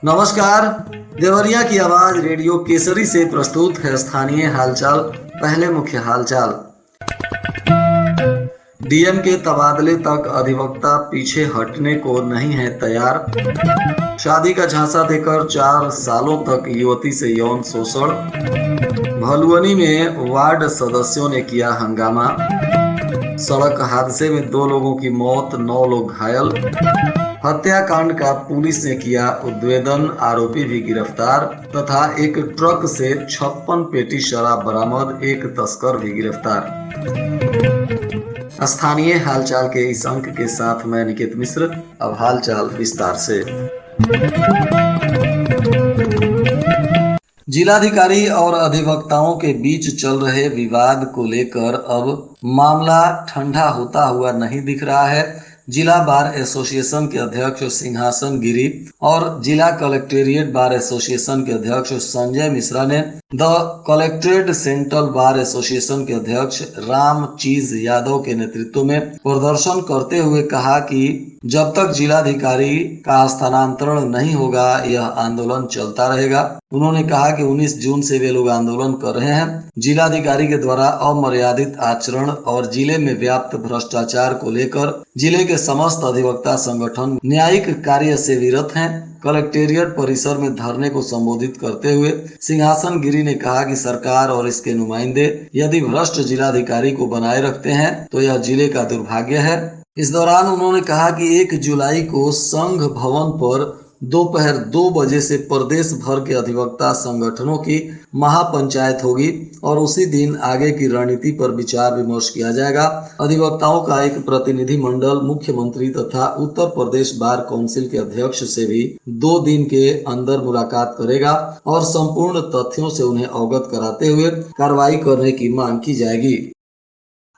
नमस्कार। देवरिया की आवाज रेडियो केसरी से प्रस्तुत है स्थानीय हालचाल। पहले मुख्य हालचाल। डीएम के तबादले तक अधिवक्ता पीछे हटने को नहीं है तैयार। शादी का झांसा देकर 4 सालों तक युवती से यौन शोषण। भलुअनी में वार्ड सदस्यों ने किया हंगामा। सड़क हादसे में 2 लोगों की मौत, 9 लोग घायल। हत्याकांड का पुलिस ने किया उद्भेदन, आरोपी भी गिरफ्तार तथा एक ट्रक से 56 पेटी शराब बरामद, एक तस्कर भी गिरफ्तार। स्थानीय हालचाल के इस अंक के साथ मैं निकेत मिश्र। अब हालचाल विस्तार से। जिलाधिकारी और अधिवक्ताओं के बीच चल रहे विवाद को लेकर अब मामला ठंडा होता हुआ नहीं दिख रहा है। जिला बार एसोसिएशन के अध्यक्ष सिंहासन गिरी और जिला कलेक्टेरिएट बार एसोसिएशन के अध्यक्ष संजय मिश्रा ने the collectorate central bar association के अध्यक्ष राम चीज यादव के नेतृत्व में प्रदर्शन करते हुए कहा कि जब तक जिलाधिकारी का स्थानांतरण नहीं होगा यह आंदोलन चलता रहेगा। उन्होंने कहा कि 19 जून से वे लोग आंदोलन कर रहे हैं। जिलाधिकारी के द्वारा अमर्यादित आचरण और जिले में व्याप्त भ्रष्टाचार को लेकर जिले के समस्त अधिवक्ता संगठन न्यायिक कार्य से विरत हैं। कलेक्टेरिएट परिसर में धरने को संबोधित करते हुए सिंहासन गिरी ने कहा कि सरकार और इसके नुमाइंदे यदि भ्रष्ट जिलाधिकारी को बनाए रखते हैं तो यह जिले का दुर्भाग्य है। इस दौरान उन्होंने कहा कि 1 जुलाई को संघ भवन पर दोपहर 2 बजे से प्रदेश भर के अधिवक्ता संगठनों की महापंचायत होगी और उसी दिन आगे की रणनीति पर विचार विमर्श किया जाएगा। अधिवक्ताओं का एक प्रतिनिधि मंडल मुख्यमंत्री तथा उत्तर प्रदेश बार काउंसिल के अध्यक्ष से भी 2 दिन के अंदर मुलाकात करेगा और संपूर्ण तथ्यों से उन्हें अवगत कराते हुए कार्रवाई करने की मांग की जाएगी।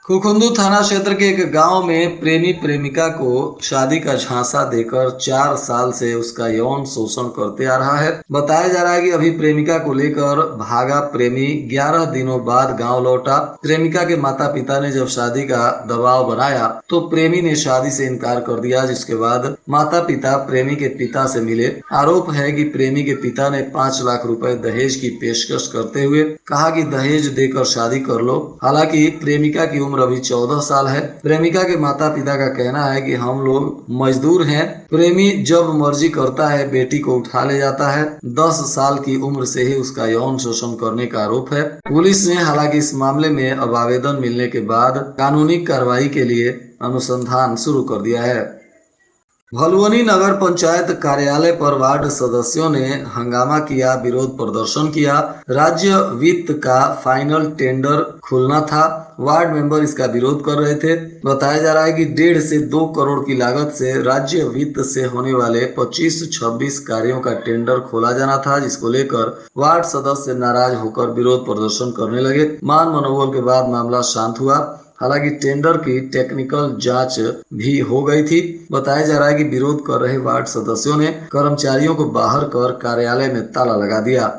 खुखुंदू थाना क्षेत्र के एक गांव में प्रेमी प्रेमिका को शादी का झांसा देकर 4 साल से उसका यौन शोषण करते आ रहा है। बताया जा रहा है कि अभी प्रेमिका को लेकर भागा प्रेमी 11 दिनों बाद गांव लौटा। प्रेमिका के माता पिता ने जब शादी का दबाव बनाया तो प्रेमी ने शादी से इनकार कर दिया, जिसके बाद माता पिता प्रेमी के पिता से मिले। आरोप है कि प्रेमी के पिता ने 5 लाख रुपए दहेज की पेशकश करते हुए कहा कि दहेज देकर शादी कर लो। हालांकि प्रेमिका की उम्र अभी 14 साल है। प्रेमिका के माता पिता का कहना है कि हम लोग मजदूर हैं। प्रेमी जब मर्जी करता है बेटी को उठा ले जाता है। 10 साल की उम्र से ही उसका यौन शोषण करने का आरोप है। पुलिस ने हालांकि इस मामले में अब आवेदन मिलने के बाद कानूनी कार्रवाई के लिए अनुसंधान शुरू कर दिया है। भलुअनी नगर पंचायत कार्यालय पर वार्ड सदस्यों ने हंगामा किया, विरोध प्रदर्शन किया। राज्य वित्त का फाइनल टेंडर खुलना था, वार्ड मेंबर इसका विरोध कर रहे थे। बताया जा रहा है कि 1.5 से 2 करोड़ की लागत से राज्य वित्त से होने वाले 25-26 कार्यों का टेंडर खोला जाना था, जिसको लेकर वार्ड सदस्य नाराज होकर विरोध प्रदर्शन करने लगे। मान मनोबल के बाद मामला शांत हुआ। हालांकि टेंडर की टेक्निकल जांच भी हो गई थी। बताया जा रहा है कि विरोध कर रहे वार्ड सदस्यों ने कर्मचारियों को बाहर कर कार्यालय में ताला लगा दिया।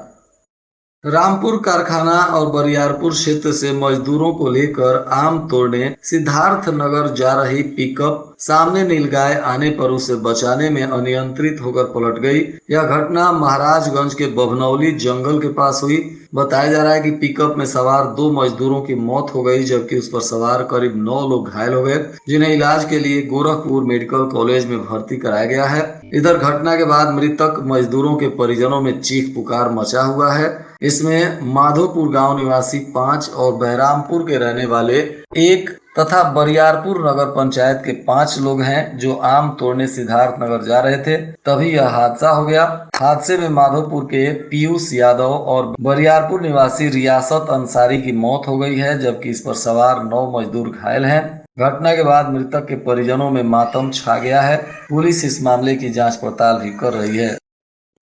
रामपुर कारखाना और बरियारपुर क्षेत्र से मजदूरों को लेकर आम तोड़ने सिद्धार्थ नगर जा रही पिकअप सामने नीलगाय आने पर उसे बचाने में अनियंत्रित होकर पलट गई। यह घटना महाराजगंज के बभनौली जंगल के पास हुई। बताया जा रहा है कि पिकअप में सवार 2 मजदूरों की मौत हो गई, जबकि उस पर सवार करीब 9 लोग घायल हो गए, जिन्हें इलाज के लिए गोरखपुर मेडिकल कॉलेज में भर्ती कराया गया है। इधर घटना के बाद मृतक मजदूरों के परिजनों में चीख पुकार मचा हुआ है। इसमें माधोपुर गांव निवासी 5 और बहरामपुर के रहने वाले 1 तथा बरियारपुर नगर पंचायत के 5 लोग हैं, जो आम तोड़ने सिद्धार्थ नगर जा रहे थे, तभी यह हादसा हो गया। हादसे में माधोपुर के पीयूष यादव और बरियारपुर निवासी रियासत अंसारी की मौत हो गई है, जबकि इस पर सवार 9 मजदूर घायल हैं। घटना के बाद मृतक के परिजनों में मातम छा गया है। पुलिस इस मामले की जांच पड़ताल भी कर रही है।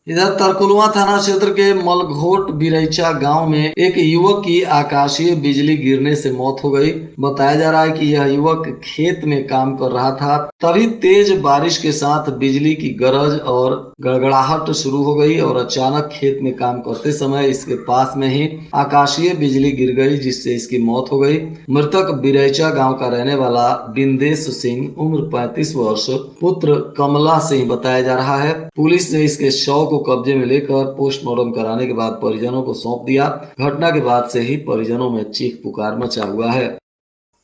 इधर तरकुलवा थाना क्षेत्र के मलघोट बिरैचा गांव में एक युवक की आकाशीय बिजली गिरने से मौत हो गई। बताया जा रहा है कि यह युवक खेत में काम कर रहा था, तभी तेज बारिश के साथ बिजली की गरज और गड़गड़ाहट शुरू हो गई और अचानक खेत में काम करते समय इसके पास में ही आकाशीय बिजली गिर गई, जिससे इसकी मौत हो गई। मृतक बिरैचा गांव का रहने वाला बिंदेश सिंह, उम्र 35 वर्ष, पुत्र कमला सिंह बताया जा रहा है। पुलिस ने इसके शव को कब्जे में लेकर पोस्टमार्टम कराने के बाद परिजनों को सौंप दिया। घटना के बाद से ही परिजनों में चीख पुकार मचा हुआ है।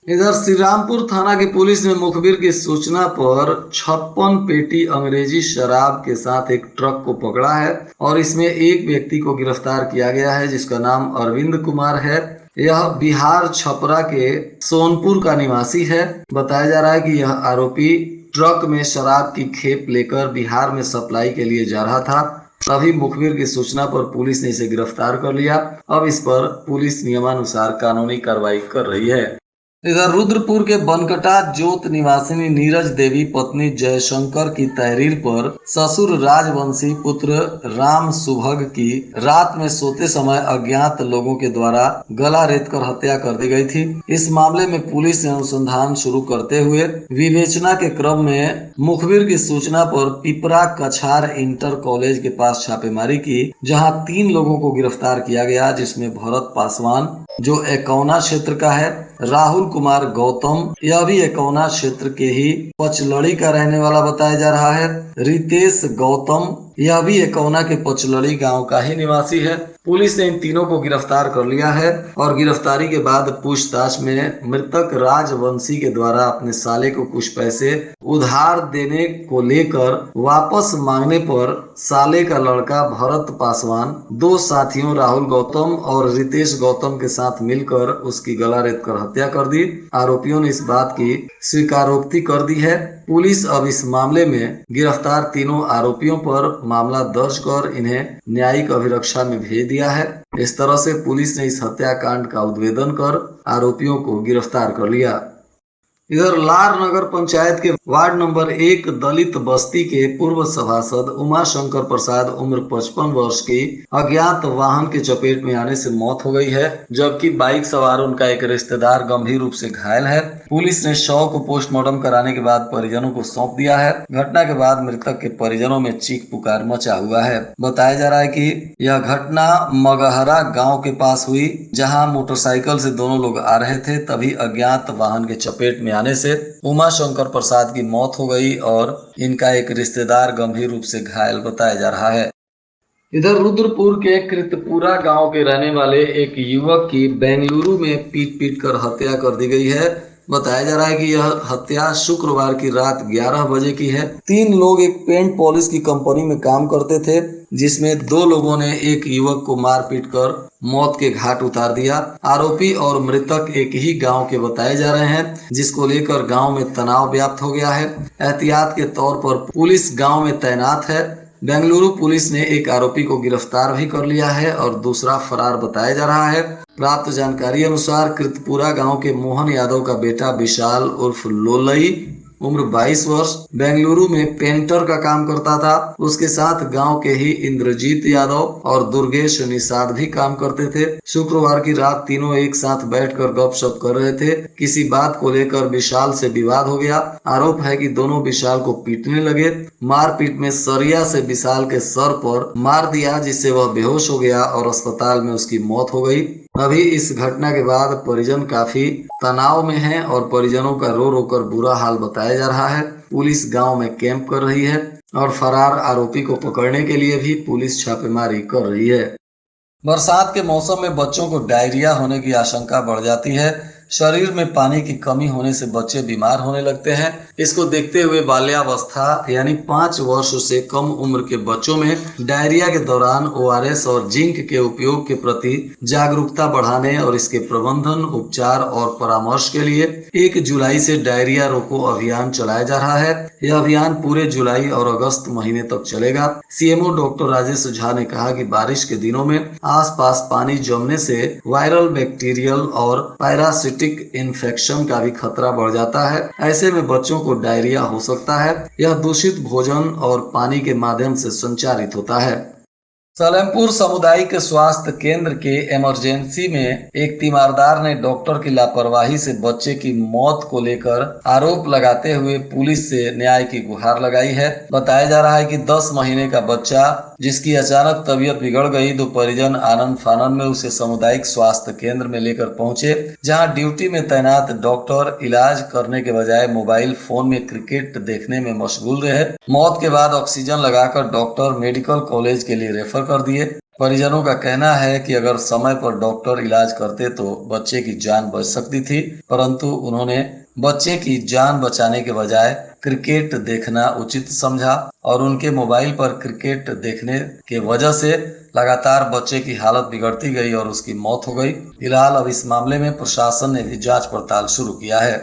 इधर श्रीरामपुर थाना की पुलिस ने मुखबिर की सूचना पर 56 पेटी अंग्रेजी शराब के साथ एक ट्रक को पकड़ा है और इसमें एक व्यक्ति को गिरफ्तार किया गया है, जिसका नाम अरविंद कुमार है। यह बिहार छपरा के सोनपुर का निवासी है। बताया जा रहा है कि यह आरोपी ट्रक में शराब की खेप लेकर बिहार में सप्लाई के लिए जा रहा था। तभी मुखबिर की सूचना पर पुलिस ने इसे गिरफ्तार कर लिया। अब इस पर पुलिस नियमानुसार कानूनी कार्रवाई कर रही है। इधर रुद्रपुर के बनकटा जोत निवासिनी नीरज देवी पत्नी जयशंकर की तहरीर पर ससुर राजवंशी पुत्र राम सुभग की रात में सोते समय अज्ञात लोगों के द्वारा गला रेतकर हत्या कर दी गई थी। इस मामले में पुलिस ने अनुसंधान शुरू करते हुए विवेचना के क्रम में मुखबिर की सूचना पर पिपरा कछार इंटर कॉलेज के पास छापेमारी की, जहां 3 लोगों को गिरफ्तार किया गया, जिसमें भरत पासवान जो एकौना क्षेत्र का है, राहुल कुमार गौतम यह भी एकौना क्षेत्र के ही पचलड़ी का रहने वाला बताया जा रहा है, रितेश गौतम यह भी एकौना के पचलड़ी गांव का ही निवासी है। पुलिस ने इन तीनों को गिरफ्तार कर लिया है और गिरफ्तारी के बाद पूछताछ में मृतक राजवंशी के द्वारा अपने साले को कुछ पैसे उधार देने को लेकर वापस मांगने पर साले का लड़का भरत पासवान 2 साथियों राहुल गौतम और रितेश गौतम के साथ मिलकर उसकी गला रेत कर हत्या कर दी। आरोपियों ने इस बात की स्वीकारोक्ति कर दी है। पुलिस अब इस मामले में गिरफ्तार तीनों आरोपियों पर मामला दर्ज कर इन्हें न्यायिक अभिरक्षा में भेज दिया है। इस तरह से पुलिस ने इस हत्याकांड का उद्भेदन कर आरोपियों को गिरफ्तार कर लिया। इधर लार नगर पंचायत के वार्ड नंबर 1 दलित बस्ती के पूर्व सभासद उमा शंकर प्रसाद उम्र 55 वर्ष की अज्ञात वाहन के चपेट में आने से मौत हो गई है, जबकि बाइक सवार उनका एक रिश्तेदार गंभीर रूप से घायल है। पुलिस ने शव को पोस्टमार्टम कराने के बाद परिजनों को सौंप दिया है। घटना के बाद मृतक के परिजनों में चीख पुकार मचा हुआ है। बताया जा रहा है कि यह घटना मगहरा गाँव के पास हुई, जहाँ मोटरसाइकिल से दोनों लोग आ रहे थे, तभी अज्ञात वाहन के चपेट में आने से उमा शंकर प्रसाद की मौत हो गई और इनका एक रिश्तेदार गंभीर रूप से घायल बताया जा रहा है। इधर रुद्रपुर के कृतपुरा गांव के रहने वाले एक युवक की बेंगलुरु में पीट कर हत्या कर दी गई है। बताया जा रहा है कि यह हत्या शुक्रवार की रात 11 बजे की है। 3 लोग एक पेंट पॉलिश की कंपनी में काम करते थे, जिसमें 2 लोगों ने एक युवक को मार पीट कर मौत के घाट उतार दिया। आरोपी और मृतक एक ही गांव के बताए जा रहे हैं, जिसको लेकर गांव में तनाव व्याप्त हो गया है। एहतियात के तौर पर पुलिस गांव में तैनात है। बेंगलुरु पुलिस ने एक आरोपी को गिरफ्तार भी कर लिया है और दूसरा फरार बताया जा रहा है। प्राप्त जानकारी अनुसार कृतपुरा गांव के मोहन यादव का बेटा विशाल उर्फ लोलई उम्र 22 वर्ष बेंगलुरु में पेंटर का काम करता था। उसके साथ गांव के ही इंद्रजीत यादव और दुर्गेश निषाद भी काम करते थे। शुक्रवार की रात तीनों एक साथ बैठकर गपशप कर रहे थे। किसी बात को लेकर विशाल से विवाद हो गया। आरोप है कि दोनों विशाल को पीटने लगे। मारपीट में सरिया से विशाल के सर पर मार दिया, जिससे वह बेहोश हो गया और अस्पताल में उसकी मौत हो गई। अभी इस घटना के बाद परिजन काफी तनाव में हैं और परिजनों का रो रो कर बुरा हाल बताया जा रहा है। पुलिस गांव में कैंप कर रही है और फरार आरोपी को पकड़ने के लिए भी पुलिस छापेमारी कर रही है। बरसात के मौसम में बच्चों को डायरिया होने की आशंका बढ़ जाती है। शरीर में पानी की कमी होने से बच्चे बीमार होने लगते हैं। इसको देखते हुए बाल्यावस्था यानी 5 वर्ष से कम उम्र के बच्चों में डायरिया के दौरान ORS और जिंक के उपयोग के प्रति जागरूकता बढ़ाने और इसके प्रबंधन, उपचार और परामर्श के लिए 1 जुलाई से डायरिया रोको अभियान चलाया जा रहा है। यह अभियान पूरे जुलाई और अगस्त महीने तक चलेगा। CMO डॉक्टर राजेश झा ने कहा कि बारिश के दिनों में आसपास पानी जमने से वायरल, बैक्टीरियल और पैरासिटिक इन्फेक्शन का भी खतरा बढ़ जाता है। ऐसे में बच्चों को डायरिया हो सकता है। यह दूषित भोजन और पानी के माध्यम से संचारित होता है। सलेमपुर सामुदायिक स्वास्थ्य केंद्र के इमरजेंसी में एक तीमारदार ने डॉक्टर की लापरवाही से बच्चे की मौत को लेकर आरोप लगाते हुए पुलिस से न्याय की गुहार लगाई है। बताया जा रहा है कि 10 महीने का बच्चा जिसकी अचानक तबीयत बिगड़ गई तो परिजन आनंद फानन में उसे सामुदायिक स्वास्थ्य केंद्र में लेकर पहुंचे, जहां ड्यूटी में तैनात डॉक्टर इलाज करने के बजाय मोबाइल फोन में क्रिकेट देखने में मशगूल रहे। मौत के बाद ऑक्सीजन लगाकर डॉक्टर मेडिकल कॉलेज के लिए रेफर कर दिए। परिजनों का कहना है कि अगर समय पर डॉक्टर इलाज करते तो बच्चे की जान बच सकती थी, परंतु उन्होंने बच्चे की जान बचाने के बजाय क्रिकेट देखना उचित समझा और उनके मोबाइल पर क्रिकेट देखने के वजह से लगातार बच्चे की हालत बिगड़ती गई और उसकी मौत हो गई। फिलहाल अब इस मामले में प्रशासन ने भी जांच पड़ताल शुरू किया है।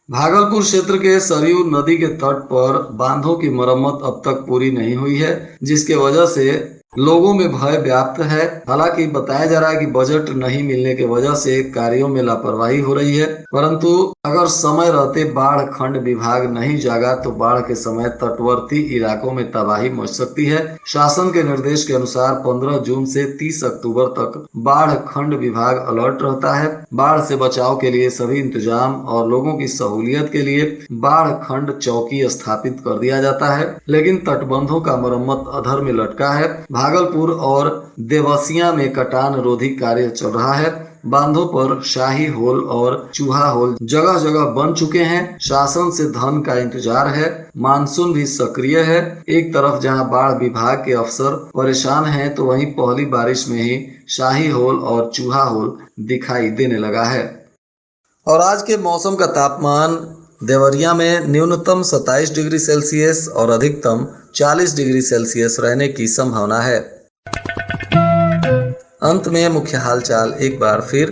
भागलपुर क्षेत्र के सरयू नदी के तट पर बांधों की मरम्मत अब तक पूरी नहीं हुई है, जिसके वजह से लोगों में भय व्याप्त है। हालांकि बताया जा रहा है कि बजट नहीं मिलने के वजह से कार्यों में लापरवाही हो रही है, परंतु अगर समय रहते बाढ़ खंड विभाग नहीं जागा तो बाढ़ के समय तटवर्ती इलाकों में तबाही मच सकती है। शासन के निर्देश के अनुसार 15 जून से 30 अक्टूबर तक बाढ़ खंड विभाग अलर्ट रहता है। बाढ़ से बचाव के लिए सभी इंतजाम और लोगों की सहूलियत के लिए बाढ़ खंड चौकी स्थापित कर दिया जाता है, लेकिन तटबंधों का मरम्मत अधर में लटका है। भागलपुर और देवसिया में कटान रोधी कार्य चल रहा है। बांधों पर शाही होल और चूहा होल जगह जगह बन चुके हैं। शासन से धन का इंतजार है। मानसून भी सक्रिय है। एक तरफ जहां बाढ़ विभाग के अफसर परेशान हैं, तो वहीं पहली बारिश में ही शाही होल और चूहा होल दिखाई देने लगा है। और आज के मौसम का तापमान देवरिया में न्यूनतम 27 डिग्री सेल्सियस और अधिकतम 40 डिग्री सेल्सियस रहने की संभावना है। अंत में मुख्य हालचाल एक बार फिर।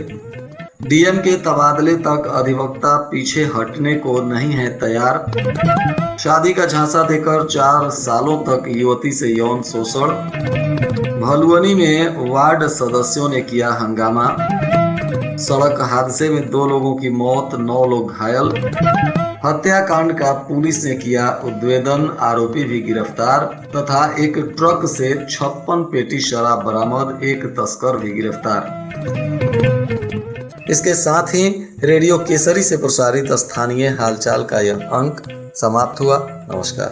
डीएम के तबादले तक अधिवक्ता पीछे हटने को नहीं है तैयार। शादी का झांसा देकर 4 सालों तक युवती से यौन शोषण। भलुअनी में वार्ड सदस्यों ने किया हंगामा। सड़क हादसे में 2 लोगों की मौत, 9 लोग घायल। हत्याकांड का पुलिस ने किया उद्भेदन, आरोपी भी गिरफ्तार तथा एक ट्रक से 56 पेटी शराब बरामद, एक तस्कर भी गिरफ्तार। इसके साथ ही रेडियो केसरी से प्रसारित स्थानीय हालचाल का यह अंक समाप्त हुआ। नमस्कार।